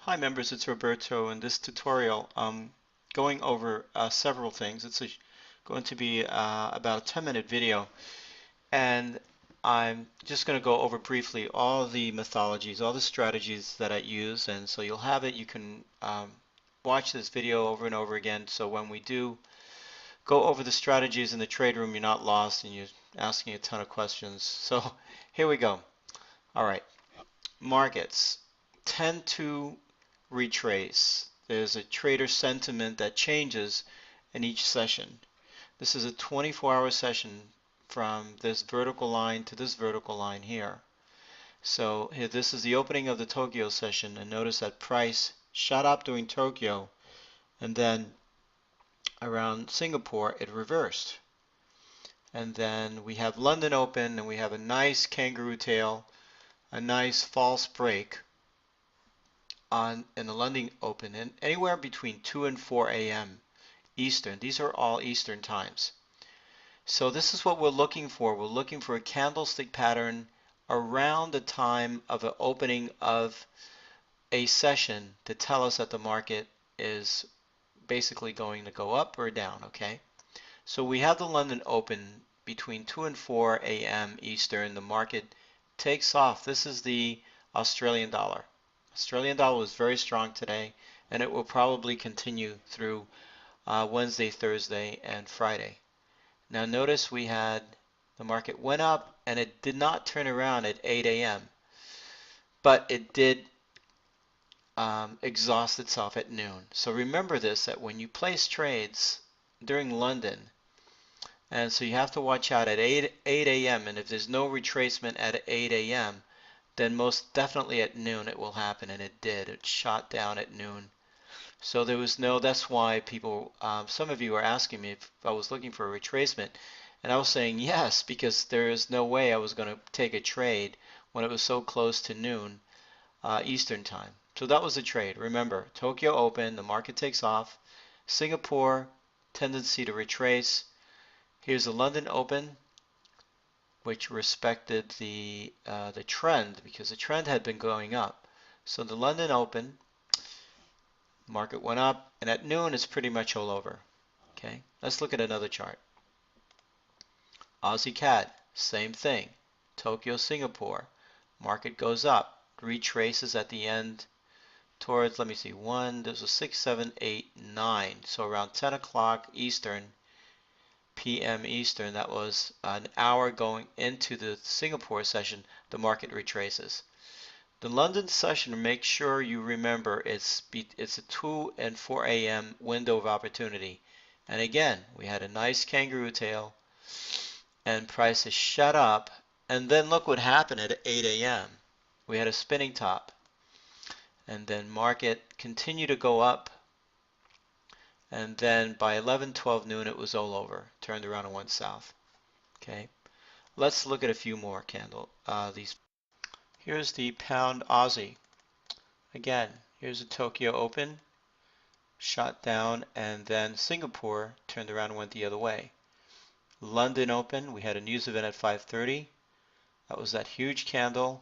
Hi members, it's Roberto. In this tutorial, I'm going over several things. Going to be about a 10-minute video, and I'm just going to go over briefly all the methodologies, all the strategies that I use, and so you'll have it. You can watch this video over and over again, so when we do go over the strategies in the trade room, you're not lost and you're asking a ton of questions. So here we go. All right, markets tend to retrace. There's a trader sentiment that changes in each session. This is a 24-hour session from this vertical line to this vertical line here. So here, this is the opening of the Tokyo session, and notice that price shot up during Tokyo, and then around Singapore it reversed. And then we have London open, and we have a nice kangaroo tail, a nice false break in the London open, and anywhere between 2 and 4 a.m. Eastern. These are all Eastern times. So this is what we're looking for. We're looking for a candlestick pattern around the time of an opening of a session to tell us that the market is basically going to go up or down, okay? So we have the London open between 2 and 4 a.m. Eastern. The market takes off. This is the Australian dollar. Australian dollar was very strong today, and it will probably continue through Wednesday, Thursday, and Friday. Now notice we had the market went up and it did not turn around at 8 a.m. but it did exhaust itself at noon. So remember this, that when you place trades during London, and so you have to watch out at 8 a.m. and if there's no retracement at 8 a.m. then most definitely at noon it will happen, and it did. It shot down at noon. So there was no, that's why people, some of you were asking me if I was looking for a retracement, and I was saying yes, because there is no way I was going to take a trade when it was so close to noon Eastern time. So that was the trade. Remember, Tokyo open, the market takes off. Singapore, tendency to retrace. Here's the London open, which respected the trend, because the trend had been going up. So the London open, market went up, and at noon it's pretty much all over. Okay, let's look at another chart. Aussie CAD, same thing. Tokyo, Singapore, market goes up, retraces at the end towards, let me see, there's a 6, 7, 8, 9. So around 10 o'clock Eastern, p.m. Eastern, that was an hour going into the Singapore session, the market retraces. The London session, make sure you remember it's a 2 and 4 a.m. window of opportunity. And again, we had a nice kangaroo tail and prices shut up, and then look what happened at 8 a.m. We had a spinning top, and then market continued to go up, and then by 11, 12 noon it was all over, turned around and went south. Okay, let's look at a few more these. Here's the pound Aussie. Again, here's a Tokyo open, shot down, and then Singapore turned around and went the other way. London open, we had a news event at 5:30. That was that huge candle,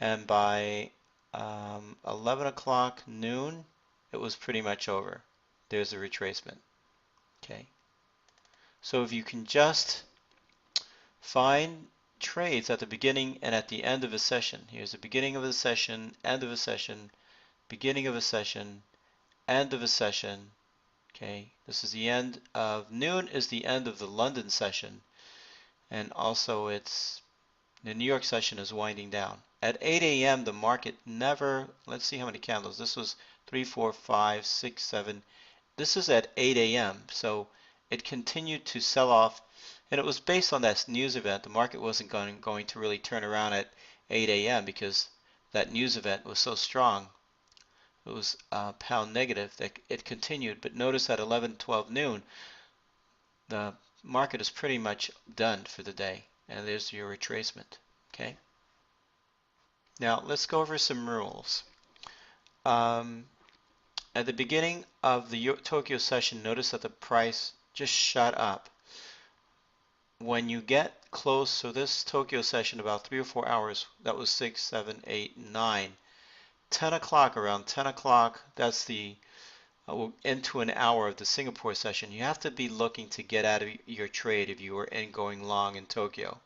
and by 11 o'clock noon, it was pretty much over. There's a retracement. Okay, so if you can just find trades at the beginning and at the end of a session. Here's the beginning of a session, end of a session, beginning of a session, end of a session. Okay, this is the end of noon is the end of the London session, and also it's the New York session is winding down. At 8 a.m. the market never, let's see how many candles. This was 3, 4, 5, 6, 7. This is at 8 a.m. so it continued to sell off, and it was based on that news event. The market wasn't going to really turn around at 8 a.m. because that news event was so strong. It was pound negative that it continued, but notice at 11, 12 noon, the market is pretty much done for the day, and there's your retracement. Okay. Now let's go over some rules. At the beginning of the Tokyo session, notice that the price just shot up. When you get close, so this Tokyo session about 3 or 4 hours, that was 6, 7, 8, 9. 10 o'clock, around 10 o'clock, that's the into an hour of the Singapore session, you have to be looking to get out of your trade if you were in going long in Tokyo.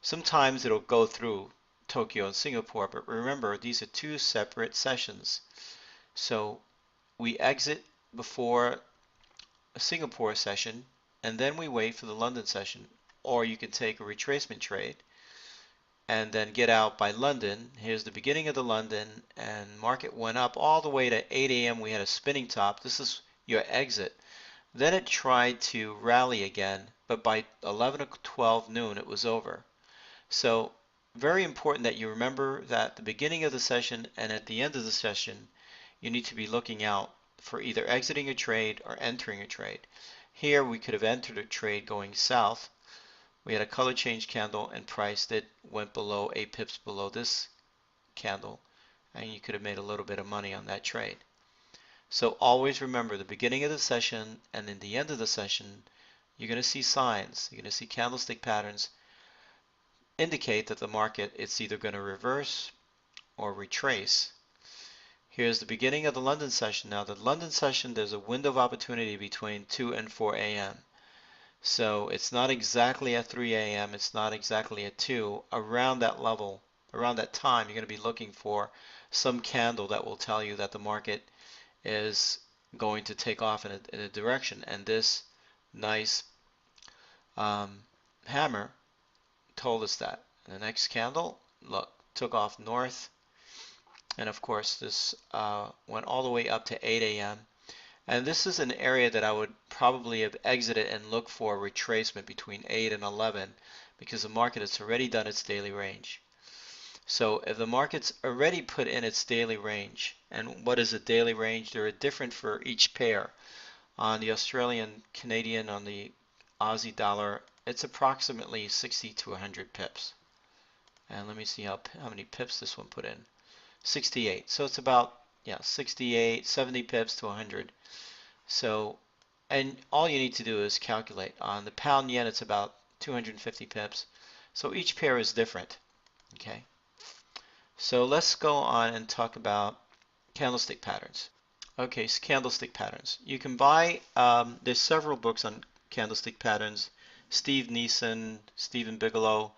Sometimes it'll go through Tokyo and Singapore, but remember, these are two separate sessions. So we exit before a Singapore session, and then we wait for the London session. Or you can take a retracement trade and then get out by London. Here's the beginning of the London, and market went up all the way to 8 a.m. We had a spinning top. This is your exit. Then it tried to rally again, but by 11 or 12 noon it was over. So very important that you remember that the beginning of the session and at the end of the session, you need to be looking out for either exiting a trade or entering a trade. Here we could have entered a trade going south. We had a color change candle and priced it, went below 8 pips below this candle, and you could have made a little bit of money on that trade. So always remember the beginning of the session and in the end of the session, you're going to see signs, you're going to see candlestick patterns indicate that the market is either going to reverse or retrace. Here's the beginning of the London session. Now the London session, there's a window of opportunity between 2 and 4 a.m. So it's not exactly at 3 a.m., it's not exactly at 2. Around that level, around that time, you're going to be looking for some candle that will tell you that the market is going to take off in a direction. And this nice hammer told us that. And the next candle, look, took off north. And of course, this went all the way up to 8 a.m. And this is an area that I would probably have exited and looked for retracement between 8 and 11 because the market has already done its daily range. So if the market's already put in its daily range, and what is a daily range? They're different for each pair. On the Australian, Canadian, on the Aussie dollar, it's approximately 60 to 100 pips. And let me see how many pips this one put in. 68. So it's about 68, 70 pips to 100. So, and all you need to do is calculate. On the pound yen, it's about 250 pips. So each pair is different. Okay. So let's go on and talk about candlestick patterns. Okay, so candlestick patterns. You can buy, there's several books on candlestick patterns. Steve Neeson, Stephen Bigelow.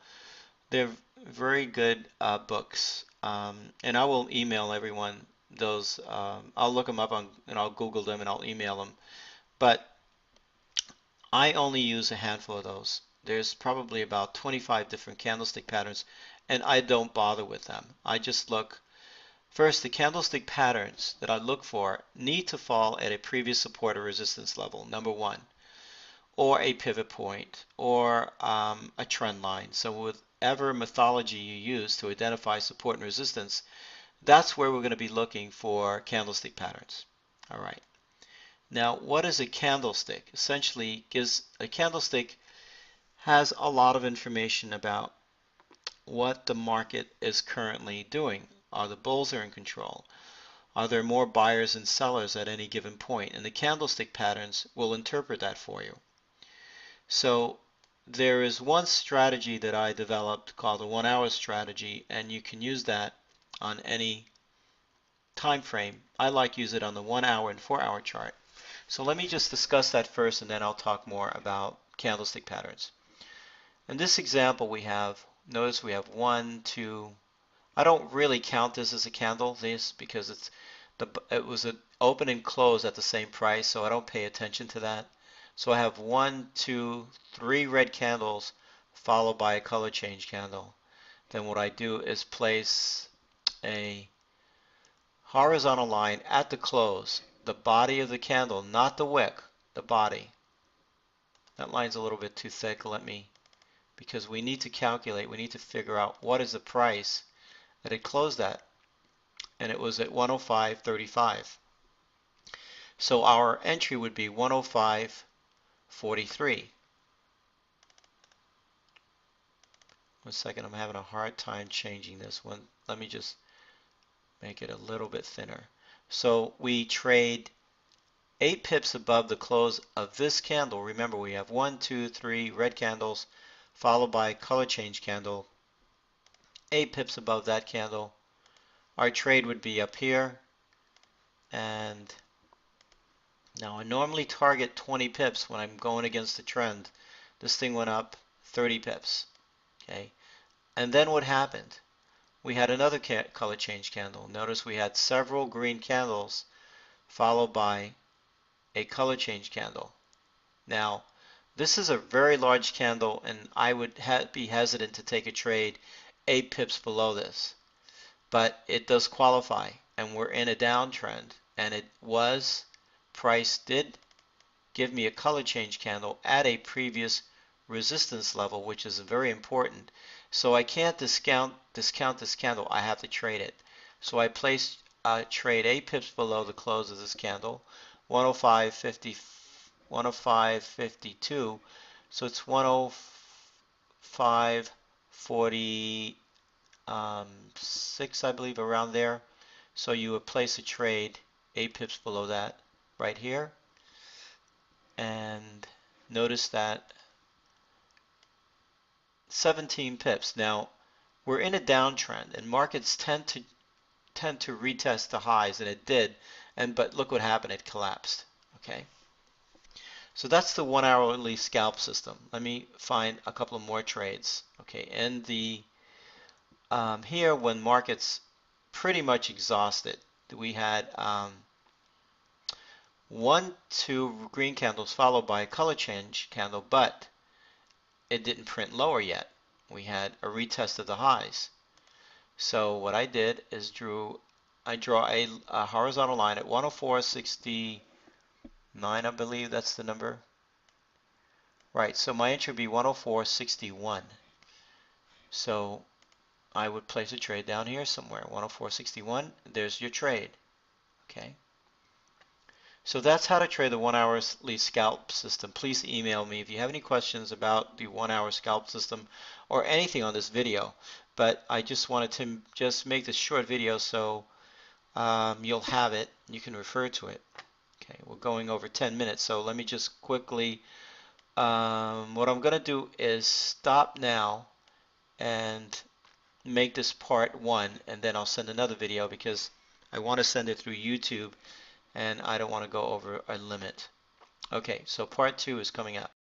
They're very good books. And I will email everyone those. I'll look them up and I'll Google them and I'll email them. But I only use a handful of those. There's probably about 25 different candlestick patterns, and I don't bother with them. I just look. First, the candlestick patterns that I look for need to fall at a previous support or resistance level, number one, or a pivot point, or a trend line. So whatever methodology you use to identify support and resistance, that's where we're going to be looking for candlestick patterns. All right. Now, what is a candlestick? Essentially, a candlestick has a lot of information about what the market is currently doing. Are the bulls in control? Are there more buyers and sellers at any given point? And the candlestick patterns will interpret that for you. So there is one strategy that I developed called the 1 hour strategy, and you can use that on any time frame. I like use it on the 1 hour and 4 hour chart. So let me just discuss that first, and then I'll talk more about candlestick patterns. In this example we have, notice we have 1, 2, I don't really count this as a candle, because it was an open and close at the same price, so I don't pay attention to that. So I have 1, 2, 3 red candles followed by a color change candle. Then what I do is place a horizontal line at the close, the body of the candle, not the wick, the body. That line's a little bit too thick, because we need to calculate, we need to figure out what is the price that it closed at, and it was at 105.35. So our entry would be 105.43. One second, I'm having a hard time changing this one. Let me just make it a little bit thinner. So we trade 8 pips above the close of this candle. Remember, we have 1, 2, 3 red candles followed by color change candle. 8 pips above that candle, our trade would be up here, and now I normally target 20 pips when I'm going against the trend. This thing went up 30 pips. Okay, and then what happened? We had another color change candle. Notice we had several green candles followed by a color change candle. Now, this is a very large candle, and I would be hesitant to take a trade 8 pips below this. But it does qualify, and we're in a downtrend, and price did give me a color change candle at a previous resistance level, which is very important. So I can't discount this candle. I have to trade it. So I placed trade 8 pips below the close of this candle, 105.50, 105.52. So it's 105.46, I believe, around there. So you would place a trade 8 pips below that right here. And notice that 17 pips. Now we're in a downtrend, and markets tend to retest the highs, and it did. But look what happened; it collapsed. Okay. So that's the 1 hourly scalp system. Let me find a couple of more trades. Okay, and here when markets pretty much exhausted, we had 2 green candles followed by a color change candle, but it didn't print lower yet. We had a retest of the highs. So what I did is I draw a horizontal line at 104.69, I believe that's the number. Right, so my entry would be 104.61. So I would place a trade down here somewhere, 104.61. There's your trade. Okay. So that's how to trade the 1 hourly scalp system. Please email me if you have any questions about the 1 hour scalp system or anything on this video. But I just wanted to just make this short video so you'll have it. You can refer to it. Okay, we're going over 10 minutes, so let me just quickly, what I'm going to do is stop now and make this part 1, and then I'll send another video because I want to send it through YouTube and I don't want to go over a limit. Okay, so part 2 is coming up.